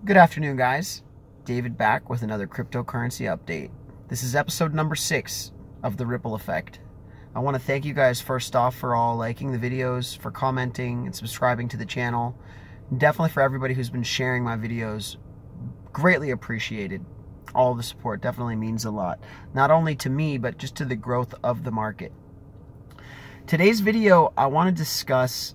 Good afternoon, guys. David back with another cryptocurrency update. This is episode number 6 of the Ripple Effect. I want to thank you guys first off for all liking the videos, for commenting and subscribing to the channel. Definitely for everybody who's been sharing my videos. Greatly appreciated. All the support definitely means a lot. Not only to me, but just to the growth of the market. Today's video, I want to discuss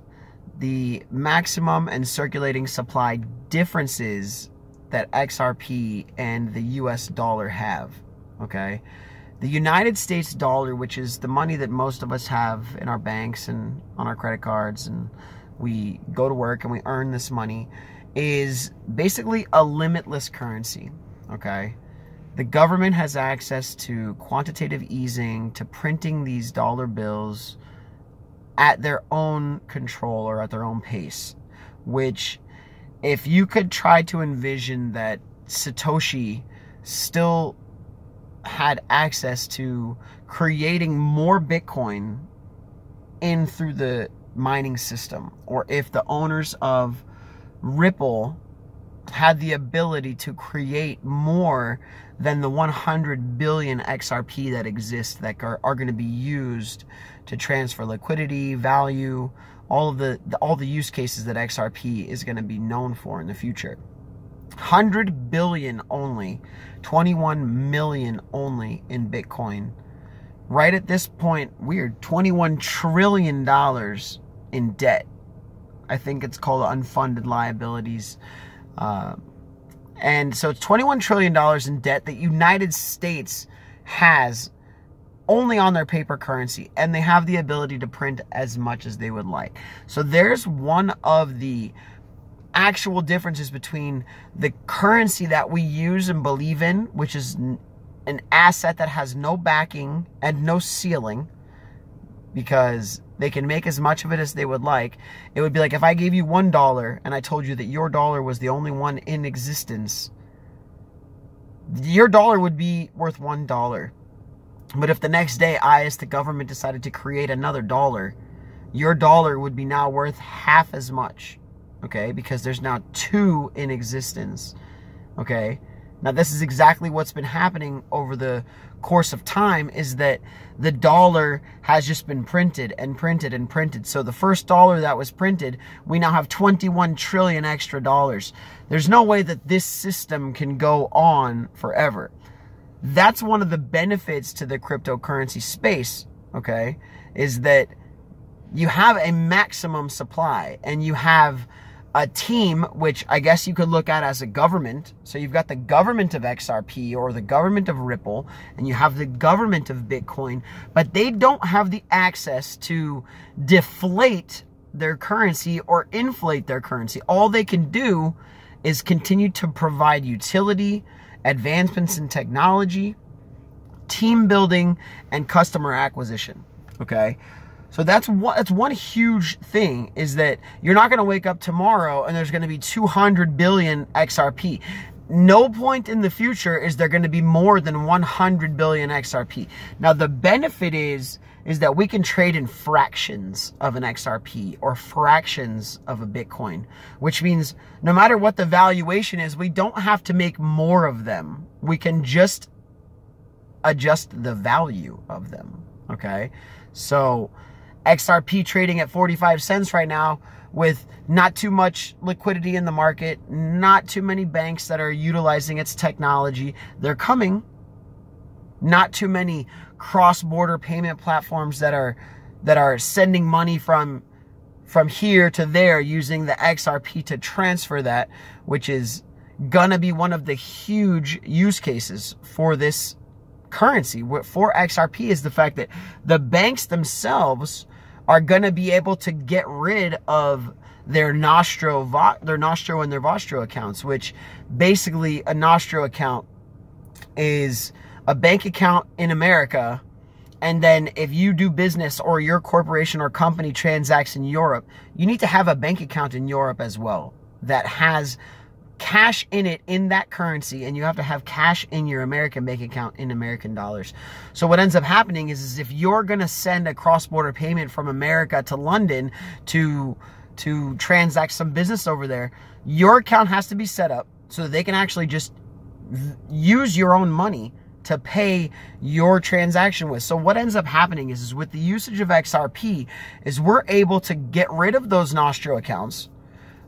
the maximum and circulating supply differences that XRP and the US dollar have, okay? The United States dollar, which is the money that most of us have in our banks and on our credit cards, and we go to work and we earn this money, is basically a limitless currency, okay? The government has access to quantitative easing, to printing these dollar bills at their own control or at their own pace, which if you could try to envision that Satoshi still had access to creating more Bitcoin in through the mining system, or if the owners of Ripple had the ability to create more than the 100 billion XRP that exist that are going to be used to transfer liquidity, value, all the use cases that XRP is going to be known for in the future. 100 billion only, 21 million only in Bitcoin. Right at this point, weird, $21 trillion in debt. I think it's called unfunded liabilities. And so it's $21 trillion in debt that United States has only on their paper currency, and they have the ability to print as much as they would like. So there's one of the actual differences between the currency that we use and believe in, which is an asset that has no backing and no ceiling, because they can make as much of it as they would like. It would be like if I gave you $1 and I told you that your dollar was the only one in existence. Your dollar would be worth $1. But if the next day I, as the government, decided to create another dollar, your dollar would be now worth half as much. Okay? Because there's now 2 in existence. Okay? Now, this is exactly what's been happening over the course of time, is that the dollar has just been printed and printed and printed. So the first dollar that was printed, we now have 21 trillion extra dollars. There's no way that this system can go on forever. That's one of the benefits to the cryptocurrency space, okay, is that you have a maximum supply and you have a team, which I guess you could look at as a government. So you've got the government of XRP or the government of Ripple, and you have the government of Bitcoin, but they don't have the access to deflate their currency or inflate their currency. All they can do is continue to provide utility, advancements in technology, team building, and customer acquisition, okay? So that's one huge thing, is that you're not going to wake up tomorrow and there's going to be 200 billion XRP. No point in the future is there going to be more than 100 billion XRP. Now, the benefit is that we can trade in fractions of an XRP or fractions of a Bitcoin, which means no matter what the valuation is, we don't have to make more of them. We can just adjust the value of them, okay? So XRP trading at 45 cents right now with not too much liquidity in the market, not too many banks that are utilizing its technology. They're coming. Not too many cross-border payment platforms that are sending money from here to there using the XRP to transfer that, which is gonna be one of the huge use cases for this currency, for XRP, is the fact that the banks themselves are gonna be able to get rid of their Nostro and their Vostro accounts, which basically a Nostro account is a bank account in America, and then if you do business or your corporation or company transacts in Europe, you need to have a bank account in Europe as well that has cash in it in that currency, and you have to have cash in your American bank account in American dollars. So what ends up happening is if you're going to send a cross-border payment from America to London to transact some business over there, your account has to be set up. so that they can actually just use your own money to pay your transaction with. So what ends up happening is with the usage of XRP is we're able to get rid of those Nostro accounts.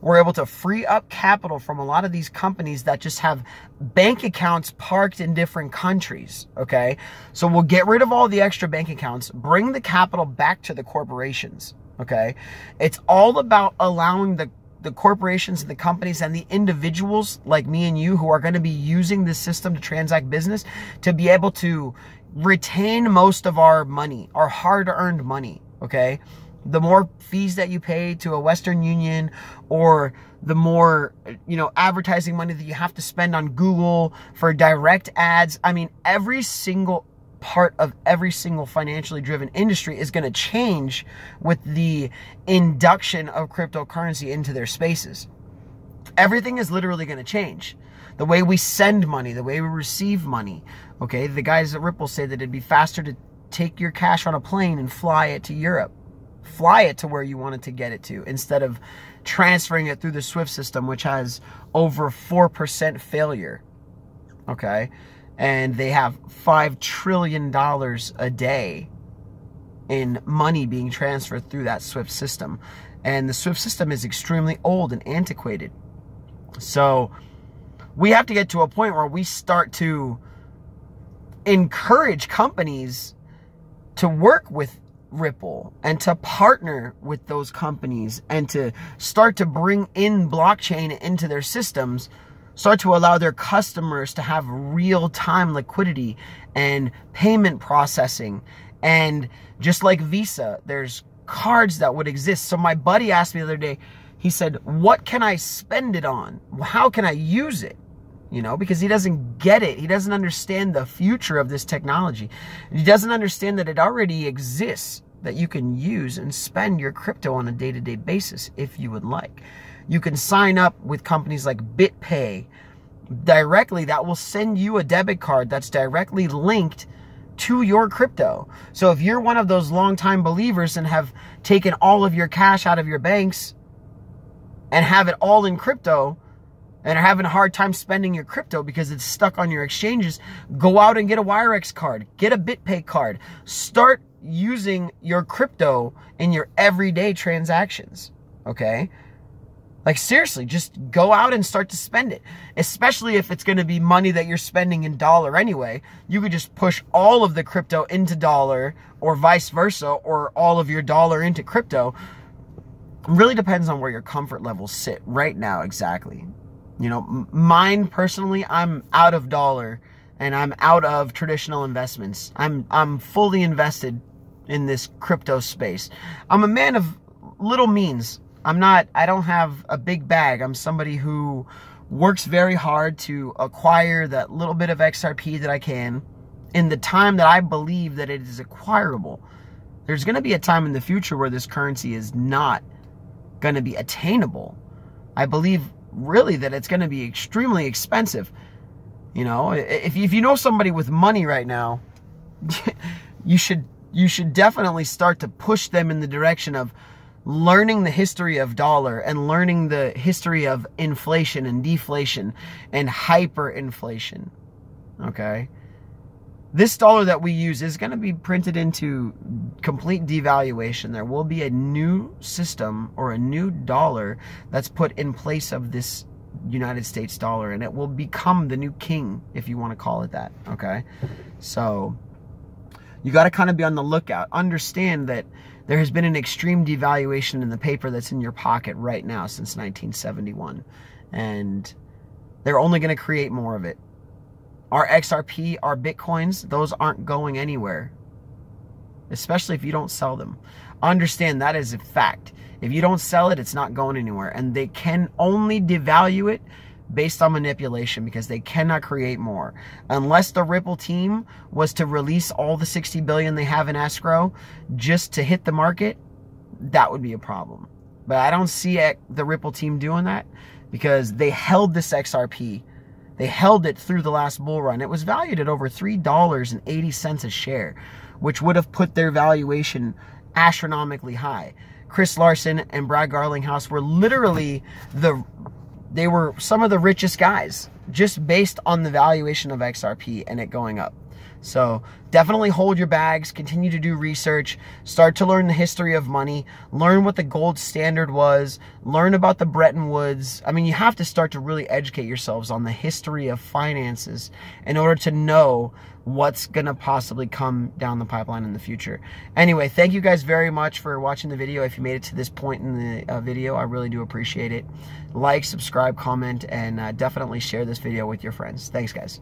We're able to free up capital from a lot of these companies that just have bank accounts parked in different countries, okay? So we'll get rid of all the extra bank accounts, bring the capital back to the corporations, okay? It's all about allowing the corporations and the companies and the individuals like me and you who are going to be using this system to transact business to be able to retain most of our money, our hard-earned money, okay? The more fees that you pay to a Western Union, or the more, advertising money that you have to spend on Google for direct ads. I mean, every single part of every single financially driven industry is going to change with the induction of cryptocurrency into their spaces. Everything is literally going to change. The way we send money, the way we receive money. Okay, the guys at Ripple say that it'd be faster to take your cash on a plane and fly it to Europe. Fly it to where you wanted to get it to, instead of transferring it through the SWIFT system, which has over 4% failure. Okay, and they have $5 trillion a day in money being transferred through that SWIFT system. And the SWIFT system is extremely old and antiquated. So we have to get to a point where we start to encourage companies to work with Ripple and to partner with those companies and to start to bring in blockchain into their systems, start to allow their customers to have real-time liquidity and payment processing. And just like Visa, there's cards that would exist. So my buddy asked me the other day, he said, what can I spend it on? How can I use it? Because he doesn't get it. He doesn't understand the future of this technology. He doesn't understand that it already exists, that you can use and spend your crypto on a day-to-day basis if you would like. You can sign up with companies like BitPay directly that will send you a debit card that's directly linked to your crypto. So if you're one of those longtime believers and have taken all of your cash out of your banks and have it all in crypto, and are having a hard time spending your crypto because it's stuck on your exchanges, go out and get a Wirex card, get a BitPay card, start using your crypto in your everyday transactions, okay? Like seriously, just go out and start to spend it, especially if it's going to be money that you're spending in dollar anyway. You could just push all of the crypto into dollar or vice versa, or all of your dollar into crypto. It really depends on where your comfort levels sit right now exactly. Mine personally, I'm out of dollar and I'm out of traditional investments. I'm fully invested in this crypto space. I'm a man of little means. I don't have a big bag. I'm somebody who works very hard to acquire that little bit of XRP that I can in the time that I believe that it is acquirable. There's going to be a time in the future where this currency is not going to be attainable. I believe really that it's going to be extremely expensive. If you know somebody with money right now, you should definitely start to push them in the direction of learning the history of dollar and learning the history of inflation and deflation and hyperinflation. Okay? This dollar that we use is going to be printed into complete devaluation. There will be a new system or a new dollar that's put in place of this United States dollar, and it will become the new king, if you want to call it that. Okay? So you got to kind of be on the lookout. Understand that there has been an extreme devaluation in the paper that's in your pocket right now since 1971. And they're only going to create more of it. Our XRP, our Bitcoins, those aren't going anywhere. Especially if you don't sell them. Understand that is a fact. If you don't sell it, it's not going anywhere. And they can only devalue it based on manipulation, because they cannot create more. Unless the Ripple team was to release all the 60 billion they have in escrow just to hit the market, that would be a problem. But I don't see the Ripple team doing that, because they held this XRP. They held it through the last bull run. It was valued at over $3.80 a share, which would have put their valuation astronomically high. Chris Larson and Brad Garlinghouse were literally they were some of the richest guys just based on the valuation of XRP and it going up. So definitely hold your bags, continue to do research, start to learn the history of money, learn what the gold standard was, learn about the Bretton Woods. I mean, you have to start to really educate yourselves on the history of finances in order to know what's going to possibly come down the pipeline in the future. Anyway, thank you guys very much for watching the video. If you made it to this point in the video, I really do appreciate it. Like, subscribe, comment, and definitely share this video with your friends. Thanks, guys.